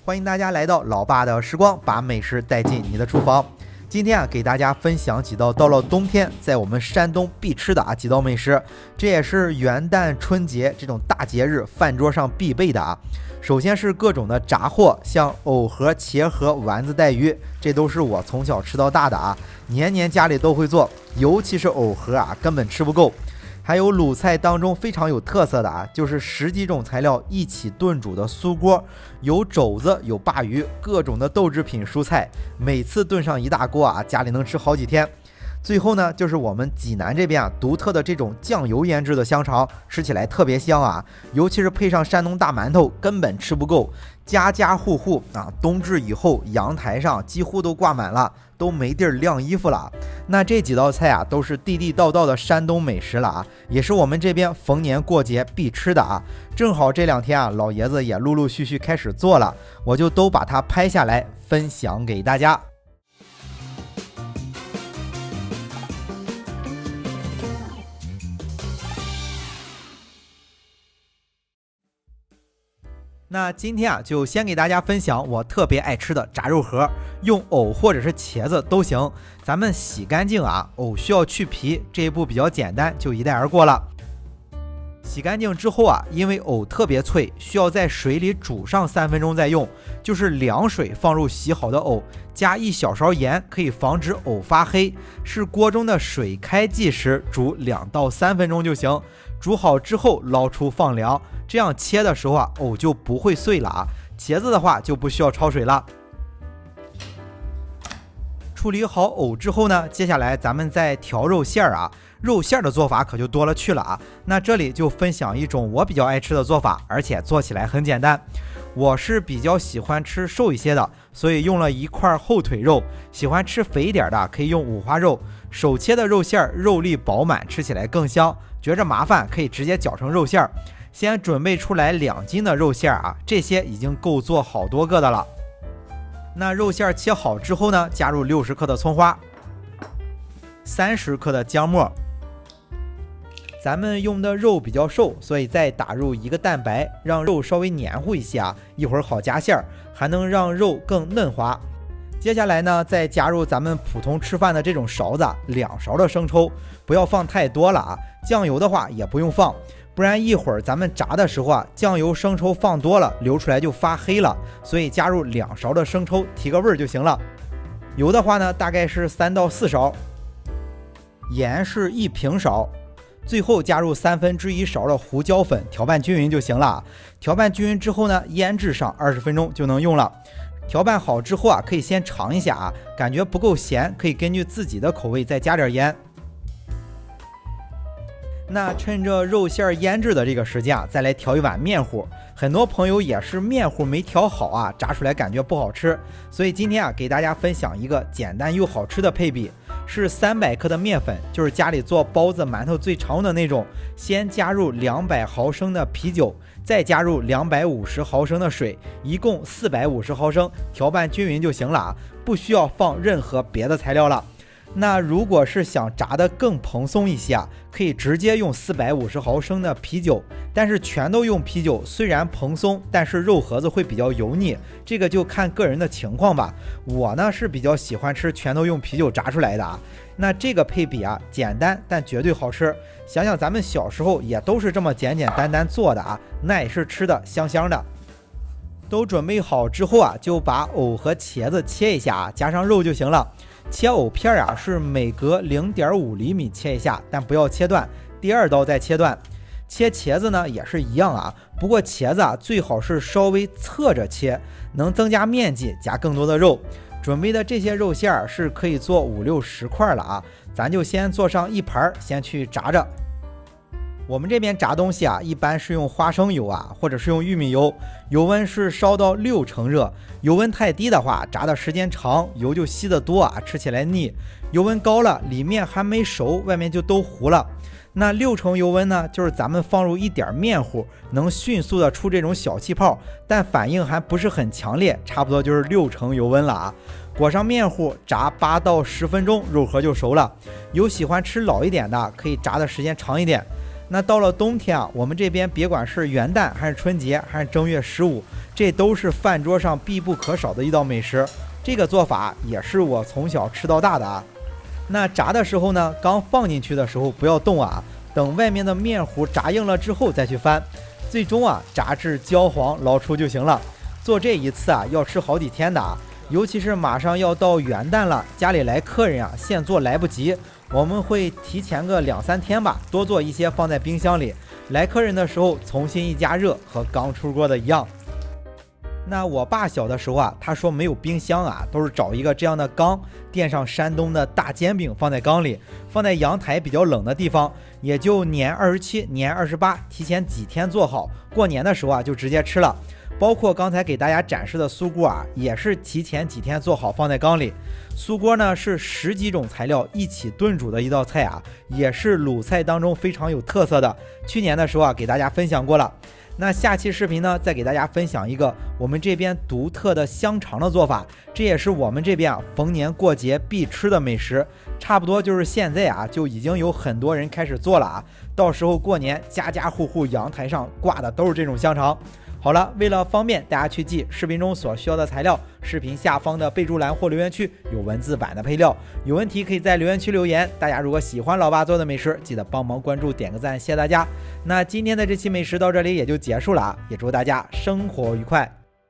欢迎大家来到老爸的时光，把美食带进你的厨房。今天给大家分享几道到了冬天在我们山东必吃的几道美食，这也是元旦、春节这种大节日饭桌上必备的。首先是各种的炸货，像藕盒、茄盒、丸子带鱼，这都是我从小吃到大的年年家里都会做，尤其是藕盒根本吃不够。还有鲁菜当中非常有特色的就是10几种材料一起炖煮的酥锅，有肘子，有鲅鱼，各种的豆制品、蔬菜，每次炖上一大锅家里能吃好几天。最后呢，就是我们济南这边独特的这种酱油腌制的香肠，吃起来特别香尤其是配上山东大馒头，根本吃不够。家家户户冬至以后阳台上几乎都挂满了，都没地儿晾衣服了。那这几道菜都是地地道道的山东美食了也是我们这边逢年过节必吃的正好这2天老爷子也陆陆续续开始做了，我就都把它拍下来分享给大家。那今天就先给大家分享我特别爱吃的炸肉盒，用藕或者是茄子都行。咱们洗干净藕需要去皮，这一步比较简单，就一带而过了。洗干净之后因为藕特别脆，需要在水里煮上3分钟再用，就是凉水放入洗好的藕，加1小勺盐，可以防止藕发黑。是锅中的水开即时，煮2到3分钟就行。煮好之后捞出放凉，这样切的时候藕就不会碎了茄子的话就不需要焯水了。处理好藕之后呢，接下来咱们再调肉馅肉馅的做法可就多了去了那这里就分享一种我比较爱吃的做法，而且做起来很简单。我是比较喜欢吃瘦一些的，所以用了1块后腿肉。喜欢吃肥一点的可以用五花肉，手切的肉馅肉粒饱满，吃起来更香。觉着麻烦可以直接搅成肉馅。先准备出来2斤的肉馅这些已经够做好多个的了。那肉馅切好之后呢，加入60克的葱花，30克的姜末。咱们用的肉比较瘦，所以再打入1个蛋白，让肉稍微黏糊一些一会儿好夹馅儿，还能让肉更嫩滑。接下来呢，再加入咱们普通吃饭的这种勺子，2勺的生抽，不要放太多了酱油的话也不用放，不然一会儿咱们炸的时候酱油生抽放多了，流出来就发黑了。所以加入2勺的生抽，提个味儿就行了。油的话呢，大概是3到4勺，盐是1平勺。最后加入1/3勺的胡椒粉，调拌均匀就行了。调拌均匀之后呢，腌制上20分钟就能用了。调拌好之后可以先尝一下感觉不够咸，可以根据自己的口味再加点盐。那趁着肉馅腌制的这个时间再来调一碗面糊。很多朋友也是面糊没调好炸出来感觉不好吃，所以今天给大家分享一个简单又好吃的配比，是300克的面粉，就是家里做包子、馒头最常用的那种。先加入200毫升的啤酒，再加入250毫升的水，一共450毫升，调拌均匀就行了不需要放任何别的材料了。那如果是想炸得更蓬松一些可以直接用450毫升的啤酒，但是全都用啤酒虽然蓬松，但是肉盒子会比较油腻，这个就看个人的情况吧。我呢是比较喜欢吃全都用啤酒炸出来的那这个配比简单但绝对好吃。想想咱们小时候也都是这么简简单单做的那也是吃的香香的。都准备好之后就把藕和茄子切一下加上肉就行了。切藕片是每隔0.5厘米切一下，但不要切断，第2刀再切断。切茄子呢也是一样不过茄子最好是稍微侧着切，能增加面积，加更多的肉。准备的这些肉馅是可以做5、60块了咱就先做上1盘，先去炸着。我们这边炸东西一般是用花生油或者是用玉米油，油温是烧到6成热。油温太低的话，炸的时间长，油就吸得多吃起来腻。油温高了，里面还没熟，外面就都糊了。那6成油温呢，就是咱们放入一点面糊，能迅速的出这种小气泡，但反应还不是很强烈，差不多就是6成油温了裹上面糊，炸8到10分钟，肉盒就熟了。有喜欢吃老一点的，可以炸的时间长一点。那到了冬天啊，我们这边别管是元旦还是春节还是正月15，这都是饭桌上必不可少的一道美食。这个做法也是我从小吃到大的啊。那炸的时候呢，刚放进去的时候不要动啊，等外面的面糊炸硬了之后再去翻，最终啊炸至焦黄捞出就行了。做这一次啊要吃好几天的啊，尤其是马上要到元旦了，家里来客人啊，现做来不及，我们会提前个2-3天吧，多做一些放在冰箱里，来客人的时候重新一加热，和刚出锅的一样。那我爸小的时候啊，他说没有冰箱啊，都是找一个这样的缸，垫上山东的大煎饼放在缸里，放在阳台比较冷的地方，也就年27、年28，提前几天做好，过年的时候啊就直接吃了。包括刚才给大家展示的酥锅啊，也是提前几天做好放在缸里。酥锅呢是10几种材料一起炖煮的一道菜啊，也是鲁菜当中非常有特色的。去年的时候啊给大家分享过了。那下期视频呢，再给大家分享一个我们这边独特的香肠的做法，这也是我们这边啊逢年过节必吃的美食。差不多就是现在啊，就已经有很多人开始做了啊，到时候过年家家户户阳台上挂的都是这种香肠。好了，为了方便大家去记视频中所需要的材料，视频下方的备注栏或留言区有文字版的配料，有问题可以在留言区留言。大家如果喜欢老爸做的美食，记得帮忙关注点个赞，谢谢大家。那今天的这期美食到这里也就结束了啊，也祝大家生活愉快。